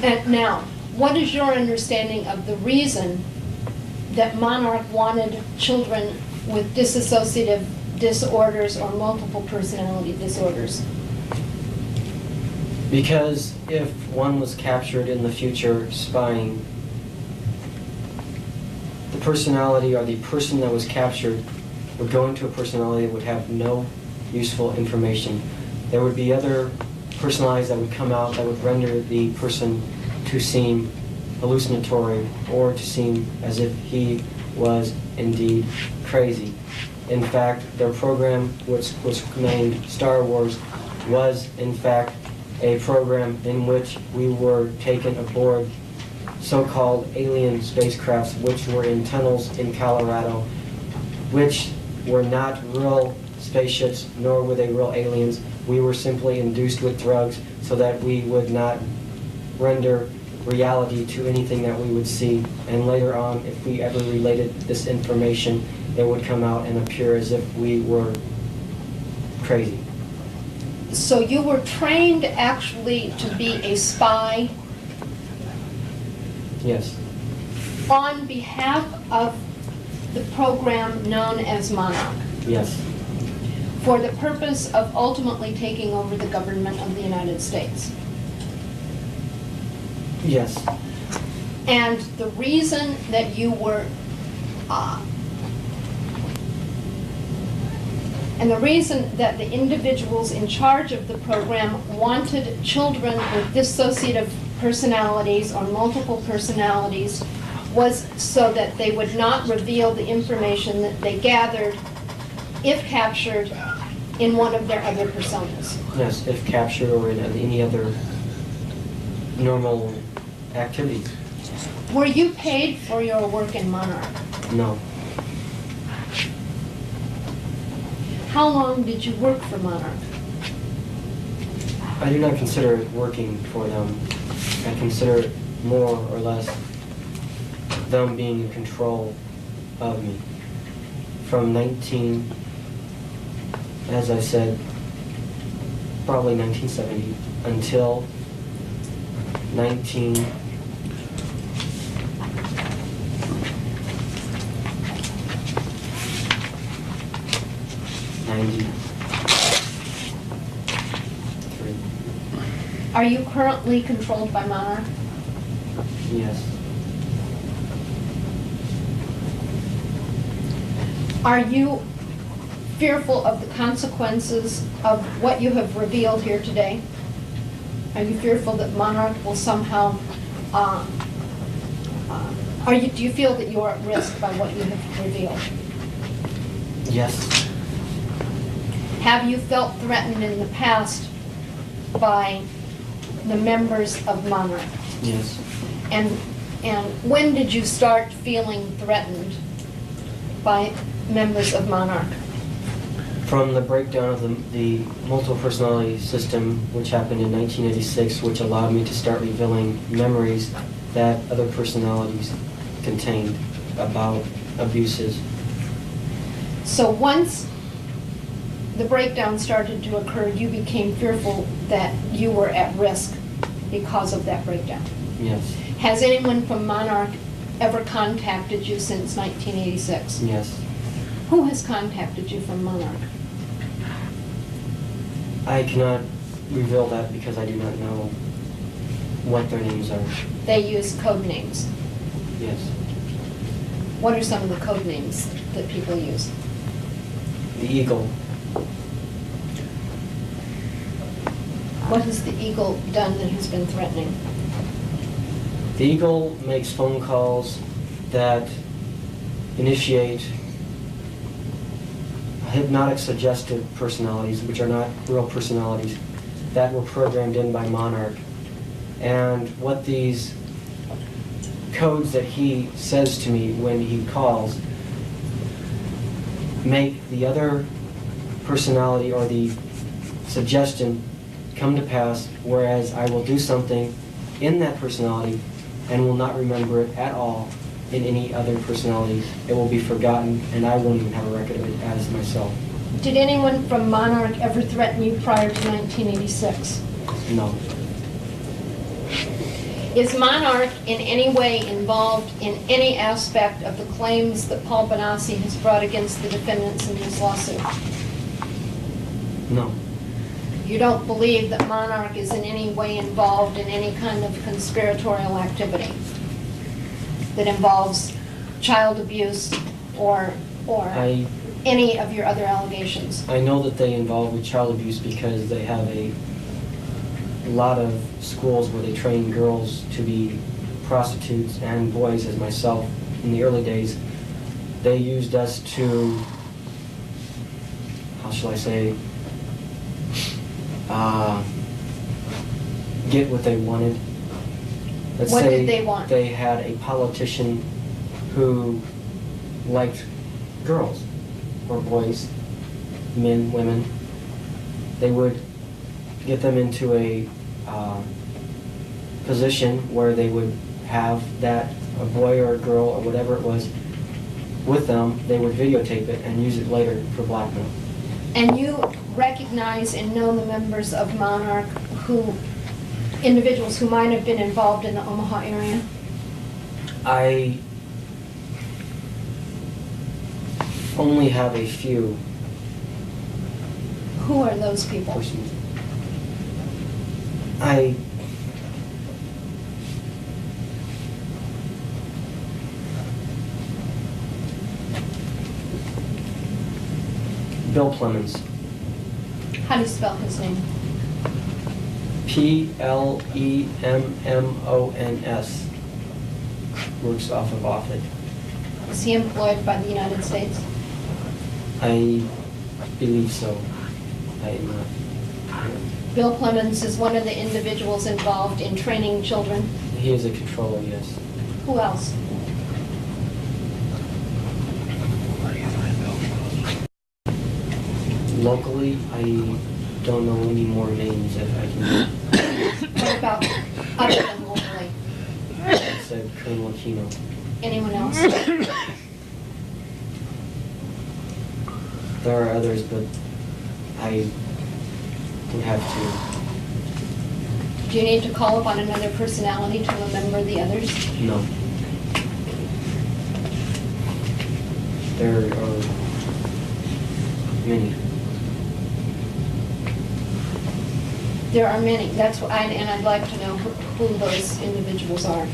And now, what is your understanding of the reason that Monarch wanted children with dissociative disorders or multiple personality disorders? Because if one was captured in the future spying, the personality or the person that was captured would go into a personality that would have no useful information. There would be other personalities that would come out that would render the person to seem hallucinatory or to seem as if he was indeed crazy. In fact, their program, which was named Star Wars, was in fact a program in which we were taken aboard so-called alien spacecrafts which were in tunnels in Colorado, which were not real spaceships, nor were they real aliens. We were simply induced with drugs so that we would not render reality to anything that we would see. And later on, if we ever related this information, it would come out and appear as if we were crazy. So you were trained actually to be a spy? Yes. On behalf of the program known as Monarch? Yes. For the purpose of ultimately taking over the government of the United States? Yes. And the reason that you were, and the reason that the individuals in charge of the program wanted children with dissociative personalities or multiple personalities was so that they would not reveal the information that they gathered if captured in one of their other personas. Yes, if captured or in any other normal activities. Were you paid for your work in Monarch? No. How long did you work for Monarch? I do not consider it working for them. I consider it more or less them being in control of me. From 19, as I said, probably 1970 until 1990. Are you currently controlled by Monarch? Yes. Are you fearful of the consequences of what you have revealed here today? Are you fearful that Monarch will somehow, do you feel that you are at risk by what you have revealed? Yes. Have you felt threatened in the past by the members of Monarch? Yes. And when did you start feeling threatened by members of Monarch? From the breakdown of the multiple personality system, which happened in 1986, which allowed me to start revealing memories that other personalities contained about abuses. So once the breakdown started to occur, you became fearful that you were at risk because of that breakdown. Yes. Has anyone from Monarch ever contacted you since 1986? Yes. Who has contacted you from Monarch? I cannot reveal that because I do not know what their names are. They use code names. Yes. What are some of the code names that people use? The Eagle. What has the Eagle done that has been threatening? The Eagle makes phone calls that initiate hypnotic suggestive personalities, which are not real personalities, that were programmed in by Monarch. And what these codes that he says to me when he calls make the other personality or the suggestion come to pass, whereas I will do something in that personality and will not remember it at all in any other personality. It will be forgotten, and I won't even have a record of it as myself. Did anyone from Monarch ever threaten you prior to 1986? No. Is Monarch in any way involved in any aspect of the claims that Paul Bonacci has brought against the defendants in this lawsuit? No. You don't believe that Monarch is in any way involved in any kind of conspiratorial activity that involves child abuse or any of your other allegations? I know that they involve with child abuse because they have a lot of schools where they train girls to be prostitutes and boys, as myself in the early days. They used us to, how shall I say, get what they wanted. Let's What say did they want? They had a politician who liked girls or boys, men, women. They would get them into a position where they would have that, a boy or a girl or whatever it was, with them. They would videotape it and use it later for blackmail. And you recognize and know the members of Monarch individuals who might have been involved in the Omaha area? I only have a few Who are those people? persons. Bill Clemens. How do you spell his name? Plemons. Works off of Offutt. Is he employed by the United States? I believe so. I am not. Bill Clemens is one of the individuals involved in training children. He is a controller, yes. Who else? Locally, I don't know any more names if I can. What about other than locally? I said Colonel Aquino. Anyone else? There are others, but I would have to. Do you need to call upon another personality to remember the others? No. There are many. There are many. That's what and I'd like to know who those individuals are.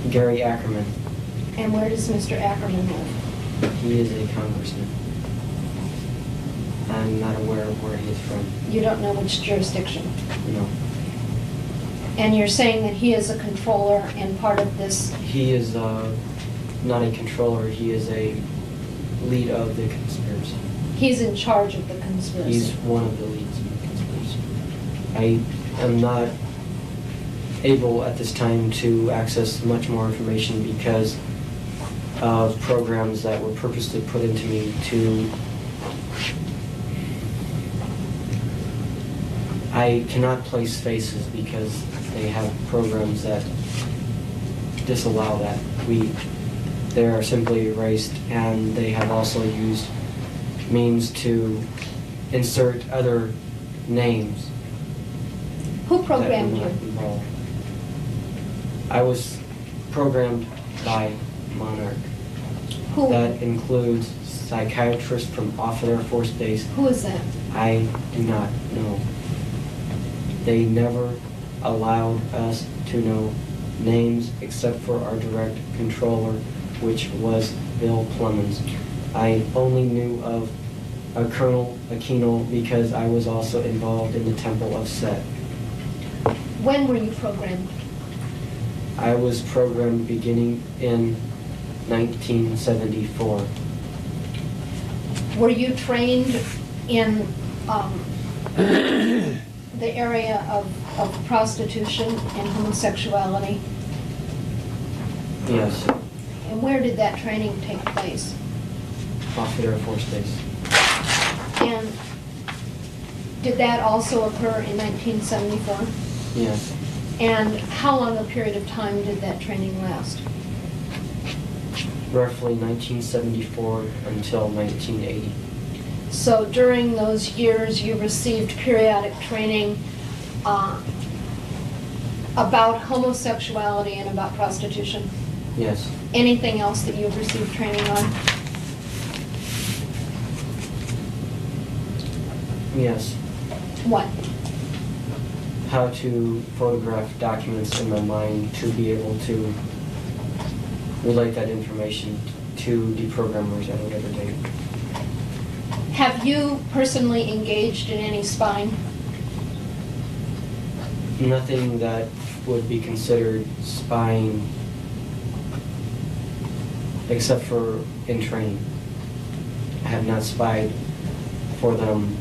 Gary Ackerman. And where does Mr. Ackerman live? He is a congressman. I'm not aware of where he is from. You don't know which jurisdiction. No. And you're saying that he is a controller and part of this? He is not a controller. He is a lead of the conspiracy. He's in charge of the conspiracy. He's one of the leads of the conspiracy. I am not able at this time to access much more information because of programs that were purposely put into me to... I cannot place faces because they have programs that disallow that. They are simply erased, and they have also used means to insert other names. Who programmed you? I was programmed by Monarch. Who? That includes psychiatrists from Offutt Air Force Base. Who is that? I do not know. They never allowed us to know names except for our direct controller, which was Bill Clemens. I only knew of Colonel Aquino because I was also involved in the Temple of Set. When were you programmed? I was programmed beginning in 1974. Were you trained in the area of prostitution and homosexuality? Yes. And where did that training take place? Offutt Air Force Base. And did that also occur in 1974? Yes. And how long a period of time did that training last? Roughly 1974 until 1980. So during those years, you received periodic training about homosexuality and about prostitution? Yes. Anything else that you've received training on? Yes. What? How to photograph documents in my mind to be able to relate that information to deprogrammers at a later date. Have you personally engaged in any spying? Nothing that would be considered spying except for in training. I have not spied for them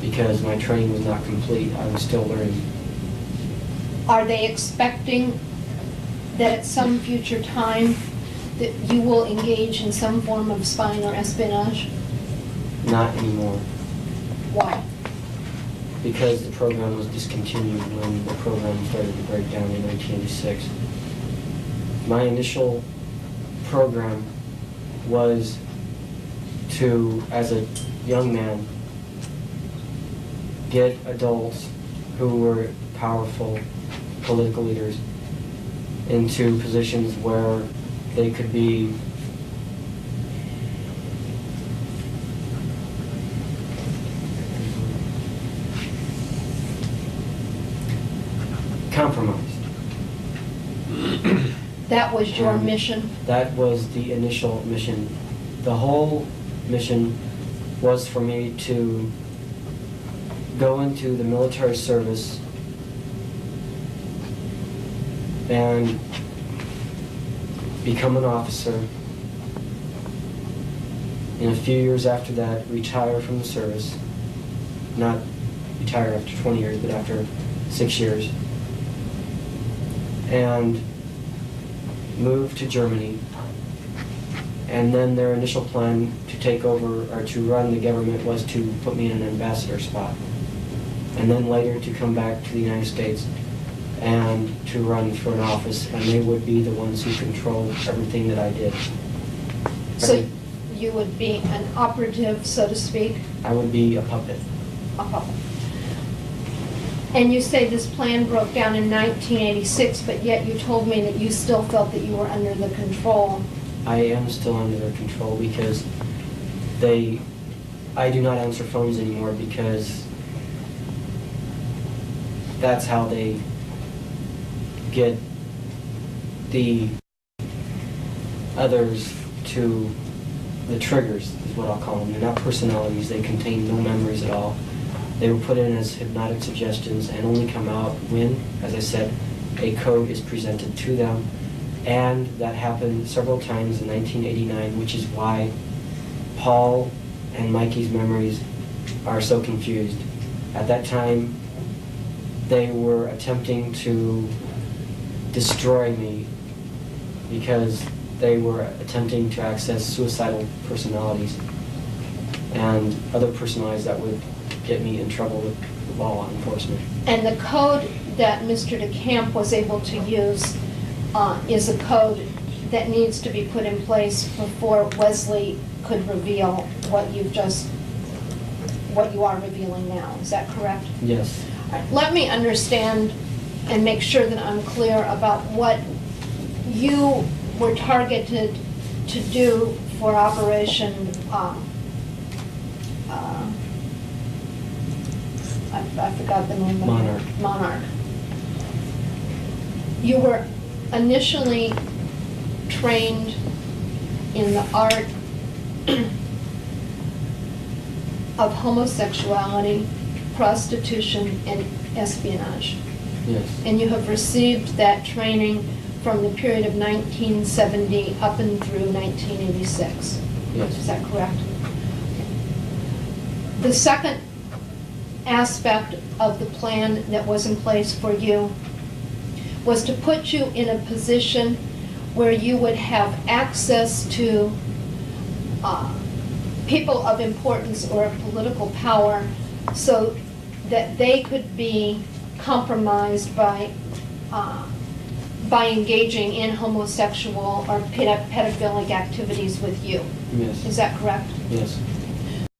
because my training was not complete. I was still learning. Are they expecting that at some future time that you will engage in some form of spying or espionage? Not anymore. Why? Because the program was discontinued when the program started to break down in 1986. My initial program was to, as a young man, get adults who were powerful political leaders into positions where they could be compromised. That was your mission? That was the initial mission. The whole mission was for me to go into the military service and become an officer. And a few years after that, retire from the service. Not retire after 20 years, but after 6 years. And move to Germany. And then their initial plan to take over or to run the government was to put me in an ambassador spot. And then later to come back to the United States and to run for an office, and they would be the ones who controlled everything that I did. So you would be an operative, so to speak? I would be a puppet. A puppet. And you say this plan broke down in 1986, but yet you told me that you still felt that you were under the control. I am still under their control because I do not answer phones anymore because that's how they get the others to the triggers, is what I'll call them. They're not personalities. They contain no memories at all. They were put in as hypnotic suggestions and only come out when, as I said, a code is presented to them. And that happened several times in 1989, which is why Paul and Mikey's memories are so confused. At that time, they were attempting to destroy me because they were attempting to access suicidal personalities and other personalities that would get me in trouble with law enforcement. And the code that Mr. DeCamp was able to use is a code that needs to be put in place before Wesley could reveal what you are revealing now. Is that correct? Yes. All right, let me understand and make sure that I'm clear about what you were targeted to do for Operation I forgot the name of Monarch. it. Monarch. You were initially trained in the art of homosexuality, prostitution, and espionage. Yes. And you have received that training from the period of 1970 up and through 1986. Yes. Is that correct? The second aspect of the plan that was in place for you was to put you in a position where you would have access to people of importance or of political power, so that they could be compromised by engaging in homosexual or pedophilic activities with you. Yes. Is that correct? Yes.